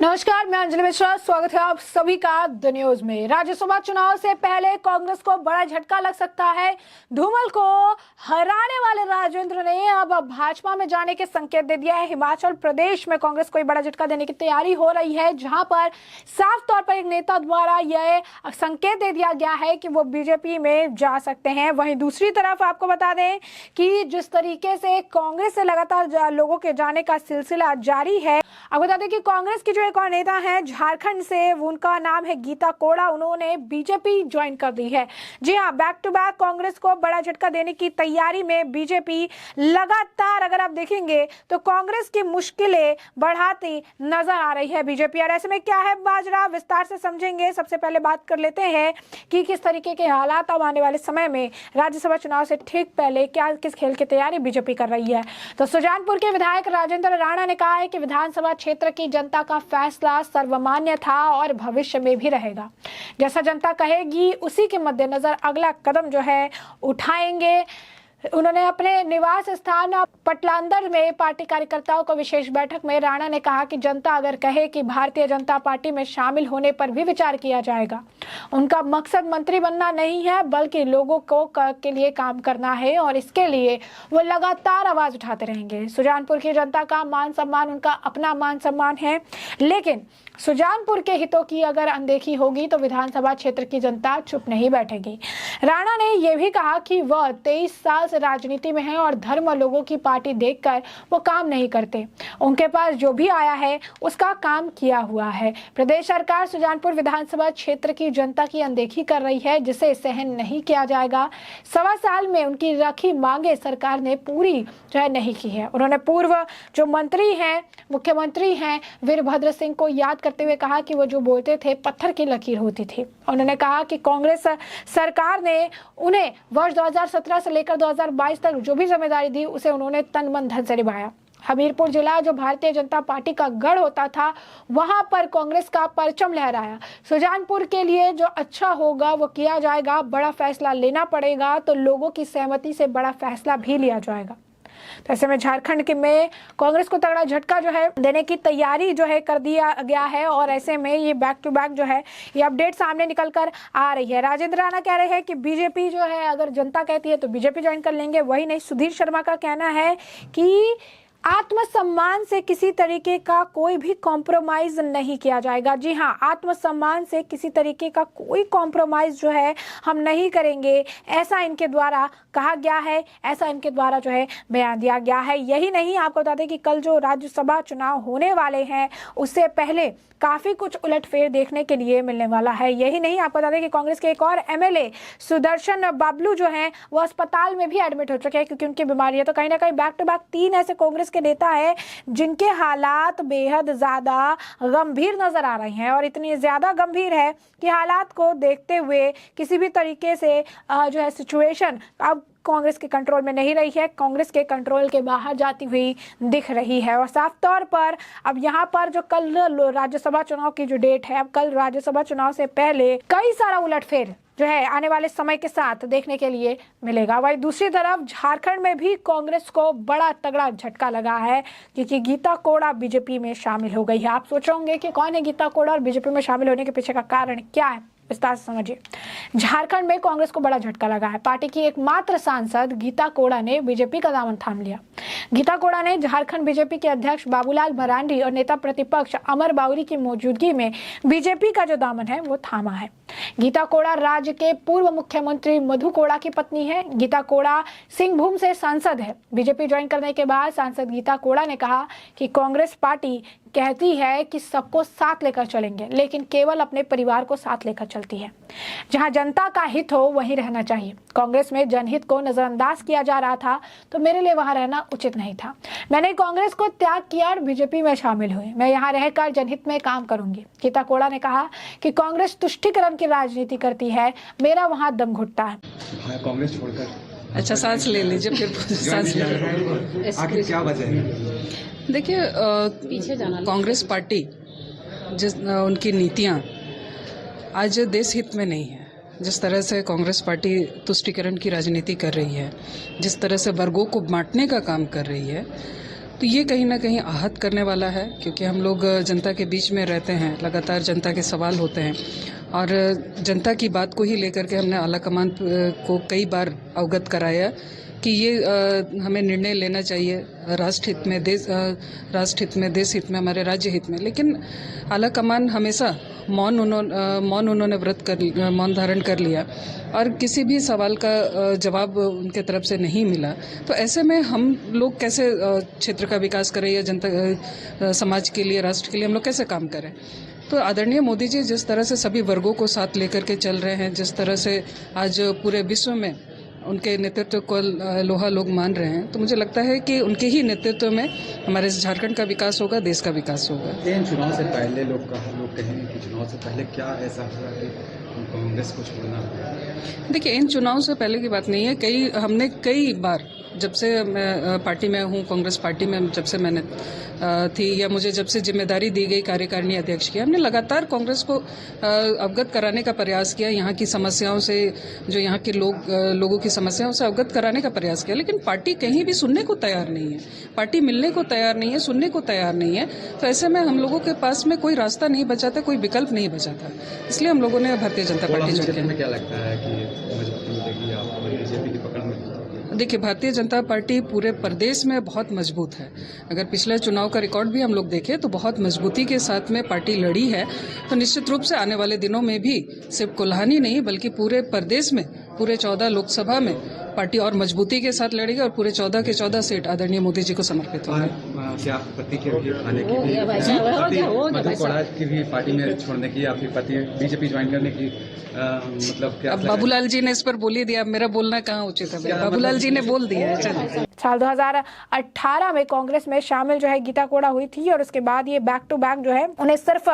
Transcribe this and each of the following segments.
नमस्कार, मैं अंजलि मिश्रा। स्वागत है आप सभी का द न्यूज में। राज्यसभा चुनाव से पहले कांग्रेस को बड़ा झटका लग सकता है। धूमल को हराने वाले राजेंद्र ने अब भाजपा में जाने के संकेत दे दिया है। हिमाचल प्रदेश में कांग्रेस को बड़ा झटका देने की तैयारी हो रही है, जहां पर साफ तौर पर एक नेता द्वारा यह संकेत दे दिया गया है कि वो बीजेपी में जा सकते हैं। वहीं दूसरी तरफ आपको बता दें कि जिस तरीके से कांग्रेस से लगातार लोगों के जाने का सिलसिला जारी है, आपको बता दें कि कांग्रेस की जो एक और नेता है झारखंड से, उनका नाम है गीता कोड़ा, उन्होंने बीजेपी ज्वाइन कर दी है। जी हाँ, बैक टू बैक कांग्रेस को बड़ा झटका देने की तैयारी में बीजेपी लगातार, अगर आप देखेंगे तो कांग्रेस की मुश्किलें बढ़ाती नजर आ रही है बीजेपी। और ऐसे में क्या है माजरा, विस्तार से समझेंगे। सबसे पहले बात कर लेते हैं कि किस तरीके के हालात अब आने वाले समय में राज्यसभा चुनाव से ठीक पहले क्या किस खेल की तैयारी बीजेपी कर रही है। तो सुजानपुर के विधायक राजेंद्र राणा ने कहा है कि विधानसभा क्षेत्र की जनता का फैसला सर्वमान्य था और भविष्य में भी रहेगा। जैसा जनता कहेगी उसी के मद्देनजर अगला कदम जो है उठाएंगे। उन्होंने अपने निवास स्थान पटलांदर में पार्टी कार्यकर्ताओं को विशेष बैठक में राणा ने कहा कि जनता अगर कहे कि भारतीय जनता पार्टी में शामिल होने पर भी विचार किया जाएगा। उनका मकसद मंत्री बनना नहीं है, बल्कि लोगों को के लिए काम करना है और इसके लिए वो लगातार आवाज उठाते रहेंगे। सुजानपुर की जनता का मान सम्मान उनका अपना मान सम्मान है, लेकिन सुजानपुर के हितों की अगर अनदेखी होगी तो विधानसभा क्षेत्र की जनता चुप नहीं बैठेगी। राणा ने यह भी कहा कि वह 23 साल से राजनीति में है और धर्म और लोगों की पार्टी देखकर वो काम नहीं करते। उनके पास जो भी आया है उसका काम किया हुआ है। प्रदेश सरकार सुजानपुर विधानसभा क्षेत्र की जनता की अनदेखी कर रही है, जिसे सहन नहीं किया जाएगा। 1.25 साल में उनकी रखी मांगे सरकार ने पूरी जो है नहीं की है। उन्होंने पूर्व जो मंत्री हैं, मुख्यमंत्री हैं वीरभद्र सिंह को याद करते हुए कहा कि वो जो बोलते थे पत्थर की लकीर होती थी। उन्होंने कहा कि कांग्रेस सरकार ने उन्हें वर्ष 2017 से लेकर 2022 तक जो भी जिम्मेदारी दी उसे उन्होंने तन मन धन से निभाया। हमीरपुर जिला जो भारतीय जनता पार्टी का गढ़ होता था, वहां पर कांग्रेस का परचम लहराया। सुजानपुर के लिए जो अच्छा होगा वो किया जाएगा। बड़ा फैसला लेना पड़ेगा तो लोगों की सहमति से बड़ा फैसला भी लिया जाएगा। तो ऐसे में झारखंड के में कांग्रेस को तगड़ा झटका जो है देने की तैयारी जो है कर दिया गया है। और ऐसे में ये बैक टू बैक जो है ये अपडेट सामने निकल कर आ रही है। राजेंद्र राणा कह रहे हैं कि बीजेपी जो है अगर जनता कहती है तो बीजेपी ज्वाइन कर लेंगे। वही नहीं, सुधीर शर्मा का कहना है कि आत्मसम्मान से किसी तरीके का कोई भी कॉम्प्रोमाइज नहीं किया जाएगा। जी हाँ, आत्मसम्मान से किसी तरीके का कोई कॉम्प्रोमाइज जो है हम नहीं करेंगे, ऐसा इनके द्वारा कहा गया है, ऐसा इनके द्वारा जो है बयान दिया गया है। यही नहीं, आपको बता दें कि कल जो राज्यसभा चुनाव होने वाले हैं उससे पहले काफी कुछ उलटफेर देखने के लिए मिलने वाला है। यही नहीं, आपको बता दें कि कांग्रेस के एक और एमएलए सुदर्शन बाबलू जो हैं वो अस्पताल में भी एडमिट हो चुके हैं क्योंकि उनकी बीमारी है। तो कहीं ना कहीं बैक टू बैक 3 ऐसे कांग्रेस के नेता है जिनके हालात बेहद ज्यादा गंभीर नजर आ रहे हैं। और इतनी ज्यादा गंभीर है कि हालात को देखते हुए किसी भी तरीके से जो है सिचुएशन अब कांग्रेस के कंट्रोल में नहीं रही है, कांग्रेस के कंट्रोल के बाहर जाती हुई दिख रही है। और साफ तौर पर अब यहाँ पर जो कल राज्यसभा चुनाव की जो डेट है, अब कल राज्यसभा चुनाव से पहले कई सारा उलटफेर जो है आने वाले समय के साथ देखने के लिए मिलेगा। वही दूसरी तरफ झारखंड में भी कांग्रेस को बड़ा तगड़ा झटका लगा है क्योंकि गीता कोड़ा बीजेपी में शामिल हो गई है। आप सोच रहे होंगे कि कौन है गीता कोड़ा और बीजेपी में शामिल होने के पीछे का कारण क्या है, विस्तार से समझिए। झारखंड में कांग्रेस को बड़ा झटका लगा है। पार्टी की एकमात्र सांसद गीता कोड़ा ने बीजेपी का दामन थाम लिया। गीता कोड़ा ने झारखंड बीजेपी के अध्यक्ष बाबूलाल मरांडी और नेता प्रतिपक्ष अमर बाउरी की मौजूदगी में बीजेपी का जो दामन है वो थामा है। गीता कोड़ा राज्य के पूर्व मुख्यमंत्री मधु कोड़ा की पत्नी है। गीता कोड़ा सिंहभूम से सांसद है। बीजेपी ज्वाइन करने के बाद सांसद गीता कोड़ा ने कहा कि कांग्रेस पार्टी कहती है कि सबको साथ लेकर चलेंगे, लेकिन केवल अपने परिवार को साथ लेकर चलती है। जहां जनता का हित हो वहीं रहना चाहिए। कांग्रेस में जनहित को नजरअंदाज किया जा रहा था तो मेरे लिए वहां रहना उचित नहीं था। मैंने कांग्रेस को त्याग किया और बीजेपी में शामिल हुई। मैं यहाँ रहकर जनहित में काम करूंगी। गीता कोड़ा ने कहा कि कांग्रेस तुष्टीकरण की राजनीति करती है, मेरा वहां दम घुटता है। कांग्रेस छोड़कर अच्छा सांस ले लीजिए, फिर सांस ले। आखिर क्या वजह है? देखिए, कांग्रेस पार्टी जिस उनकी नीतियां आज देश हित में नहीं है। जिस तरह से कांग्रेस पार्टी तुष्टीकरण की राजनीति कर रही है, जिस तरह से वर्गों को बांटने का काम कर रही है, तो ये कहीं ना कहीं आहत करने वाला है, क्योंकि हम लोग जनता के बीच में रहते हैं, लगातार जनता के सवाल होते हैं और जनता की बात को ही लेकर के हमने आला कमान को कई बार अवगत कराया कि ये हमें निर्णय लेना चाहिए राष्ट्र हित में, देश हित में, हमारे राज्य हित में। लेकिन आला कमान हमेशा मौन उन्होंने मौन धारण कर लिया और किसी भी सवाल का जवाब उनके तरफ से नहीं मिला। तो ऐसे में हम लोग कैसे क्षेत्र का विकास करें या जनता समाज के लिए, राष्ट्र के लिए हम लोग कैसे काम करें? तो आदरणीय मोदी जी जिस तरह से सभी वर्गों को साथ लेकर के चल रहे हैं, जिस तरह से आज पूरे विश्व में उनके नेतृत्व को लोहा लोग मान रहे हैं, तो मुझे लगता है कि उनके ही नेतृत्व में हमारे झारखंड का विकास होगा, देश का विकास होगा। इन चुनाव से पहले लोग कहें कि चुनाव से पहले क्या ऐसा हुआ कि कांग्रेस को छोड़ना हुआ? देखिए, इन चुनाव से पहले की बात नहीं है। हमने कई बार, जब से मैं पार्टी में हूँ, कांग्रेस पार्टी में जब से मैंने थी या मुझे जब से जिम्मेदारी दी गई कार्यकारिणी अध्यक्ष की, हमने लगातार कांग्रेस को अवगत कराने का प्रयास किया, यहाँ की समस्याओं से, जो यहाँ के लोगों की समस्याओं से अवगत कराने का प्रयास किया। लेकिन पार्टी कहीं भी सुनने को तैयार नहीं है, पार्टी मिलने को तैयार नहीं है, सुनने को तैयार नहीं है। तो ऐसे में हम लोगों के पास में कोई रास्ता नहीं बचा था, कोई विकल्प नहीं बचा था, इसलिए हम लोगों ने भारतीय जनता पार्टी छोड़ी। में क्या लगता है कि मजबूती मिलेगी आपको बीजेपी की पकड़ में? देखिए, भारतीय जनता पार्टी पूरे प्रदेश में बहुत मजबूत है। अगर पिछले चुनाव का रिकॉर्ड भी हम लोग देखें तो बहुत मजबूती के साथ में पार्टी लड़ी है। तो निश्चित रूप से आने वाले दिनों में भी सिर्फ कोल्हानी नहीं बल्कि पूरे प्रदेश में, पूरे 14 लोकसभा में पार्टी और मजबूती के साथ लड़ेगी और पूरे 14 के 14 सीट आदरणीय मोदी जी को समर्पित होंगे। क्या पति के भी आने की भी, मधु कोड़ा की भी पार्टी में छोड़ने की, या फिर पति बीजेपी ज्वाइन करने की, मतलब क्या? अब बाबूलाल जी ने इस पर बोल ही दिया, अब मेरा बोलना कहाँ उचित है? बाबूलाल जी ने बोल दिया है। चलिए, साल 2018 में कांग्रेस में शामिल जो है गीता कोड़ा हुई थी और उसके बाद ये बैक टू बैक जो है उन्हें सिर्फ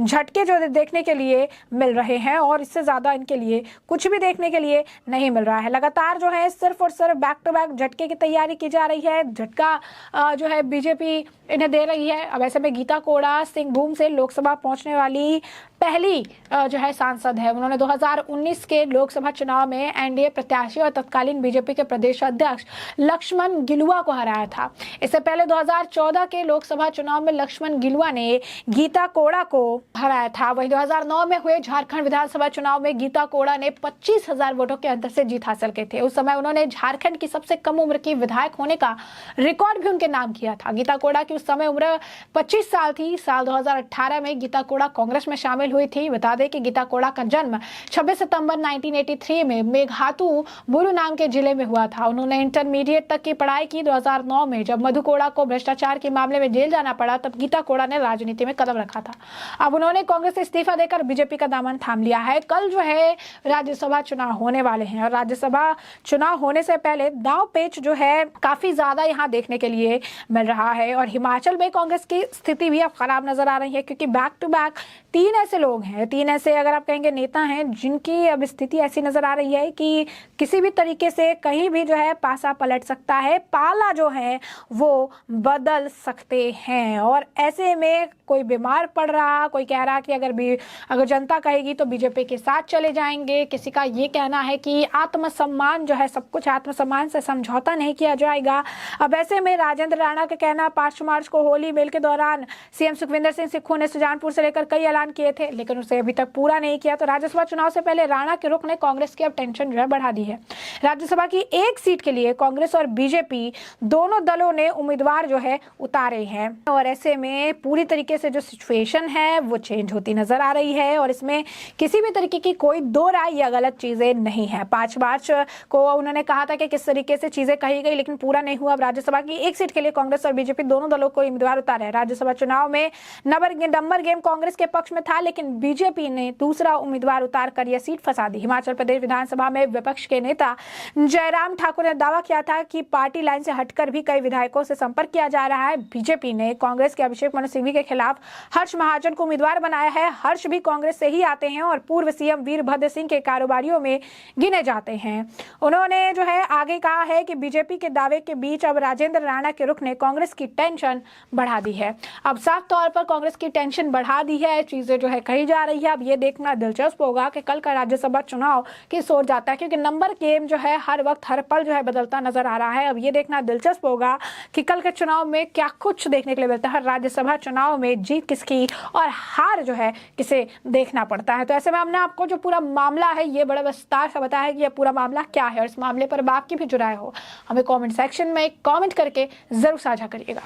झटके जो देखने के लिए मिल रहे हैं और इससे ज्यादा इनके लिए कुछ भी देखने के लिए नहीं मिल रहा है। लगातार जो है सिर्फ और सिर्फ बैक टू बैक झटके की तैयारी की जा रही है, झटका जो है बीजेपी इन्हें दे रही है। अब ऐसे में गीता कोड़ा सिंहभूम से लोकसभा पहुंचने वाली पहली जो है सांसद है। उन्होंने 2019 के लोकसभा चुनाव में एनडीए प्रत्याशी और तत्कालीन बीजेपी के प्रदेश अध्यक्ष लक्ष्मण गिलुआ को हराया था। इससे पहले 2014 के लोकसभा चुनाव में लक्ष्मण गिलुआ ने गीता कोड़ा को हराया था। वहीं 2009 में हुए झारखंड विधानसभा चुनाव में गीता कोड़ा ने 25,000 वोटों के अंतर से जीत हासिल की थी। उस समय उन्होंने झारखंड की सबसे कम उम्र की विधायक होने का रिकॉर्ड भी उनके नाम किया था। गीता कोड़ा की उस समय उम्र 25 साल थी। साल 2018 में गीता कोड़ा कांग्रेस में शामिल हुई थी। बता दें कि गीता कोड़ा का जन्म 26 सितंबर 1983 में मेघातू बुरु नाम के जिले में हुआ था। उन्होंने इंटरमीडिएट तक की पढ़ाई की। 2009 में जब मधु कोड़ा को भ्रष्टाचार के मामले में जेल जाना पड़ा तब गीता कोड़ा ने राजनीति में कदम रखा था। अब उन्होंने कांग्रेस से इस्तीफा देकर बीजेपी का दामन थाम लिया है। कल जो है राज्यसभा चुनाव होने वाले हैं और राज्यसभा चुनाव होने से पहले दांव पेच जो है काफी ज्यादा यहाँ देखने के लिए मिल रहा है और हिमाचल में कांग्रेस की स्थिति भी अब खराब नजर आ रही है, क्योंकि बैक टू बैक 3 ऐसे लोग हैं, 3 ऐसे अगर आप कहेंगे नेता हैं जिनकी अब स्थिति ऐसी नजर आ रही है कि किसी भी तरीके से कहीं भी जो है पासा पलट सकता है, पाला जो है वो बदल सकते हैं। और ऐसे में कोई बीमार पड़ रहा, कोई कह रहा कि अगर जनता कहेगी तो बीजेपी के साथ चले जाएंगे। किसी का ये कहना है कि आत्मसम्मान जो है, सब कुछ आत्मसम्मान से समझौता नहीं किया जाएगा। अब ऐसे में राजेंद्र राणा का कहना 5 मार्च को होली मेल के दौरान सीएम सुखविंदर सिंह सुक्खू ने सुजानपुर से लेकर कई ऐलान किए थे लेकिन उसे अभी तक पूरा नहीं किया। तो राज्यसभा चुनाव से पहले राणा के रुख ने कांग्रेस की अब टेंशन जो है बढ़ा दी है। राज्यसभा की एक सीट के लिए कांग्रेस और बीजेपी दोनों दलों ने उम्मीदवार जो है उतारे हैं और ऐसे में पूरी तरीके से जो सिचुएशन है वो चेंज होती नजर आ रही है और इसमें किसी भी तरीके की कोई दो राय या गलत चीजें नहीं है। 5 मार्च को उन्होंने कहा था कि किस तरीके से चीजें कही गई लेकिन पूरा नहीं हुआ। अब राज्यसभा की एक सीट के लिए कांग्रेस और बीजेपी दोनों दलों को उम्मीदवार उतारे हैं। राज्यसभा चुनाव में नंबर गेम कांग्रेस के पक्ष में था लेकिन बीजेपी ने दूसरा उम्मीदवार उतार कर यह सीट फंसा दी। हिमाचल प्रदेश विधानसभा में विपक्ष के नेता जयराम ठाकुर ने दावा किया था कि पार्टी लाइन से हटकर भी कई विधायकों से संपर्क किया जा रहा है। बीजेपी ने कांग्रेस के अभिषेक मनु सिंघवी के खिलाफ हर्ष महाजन को उम्मीदवार बनाया है। हर्ष भी कांग्रेस से ही आते हैं और पूर्व सीएम वीरभद्र सिंह के कारोबारियों में गिने जाते हैं। उन्होंने जो है आगे कहा है कि बीजेपी के दावे के बीच अब राजेंद्र राणा के रुख ने कांग्रेस की टेंशन बढ़ा दी है। अब साफ तौर पर कांग्रेस की टेंशन बढ़ा दी है, चीजें जो है कही जा रही है। अब ये देखना दिलचस्प होगा कि कल का राज्यसभा चुनाव किस ओर जाता है, क्योंकि नंबर गेम जो है हर वक्त हर पल जो है बदलता नजर आ रहा है। अब ये देखना दिलचस्प होगा कि कल के चुनाव में क्या कुछ देखने के लिए मिलता है, राज्यसभा चुनाव में जीत किसकी और हार जो है किसे देखना पड़ता है। तो ऐसे में हमने आपको जो पूरा मामला है ये बड़ा विस्तार से बताया है कि यह पूरा मामला क्या है, और इस मामले पर आपकी भी जो राय हो हमें कमेंट सेक्शन में कमेंट करके जरूर साझा करिएगा।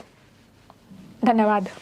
धन्यवाद।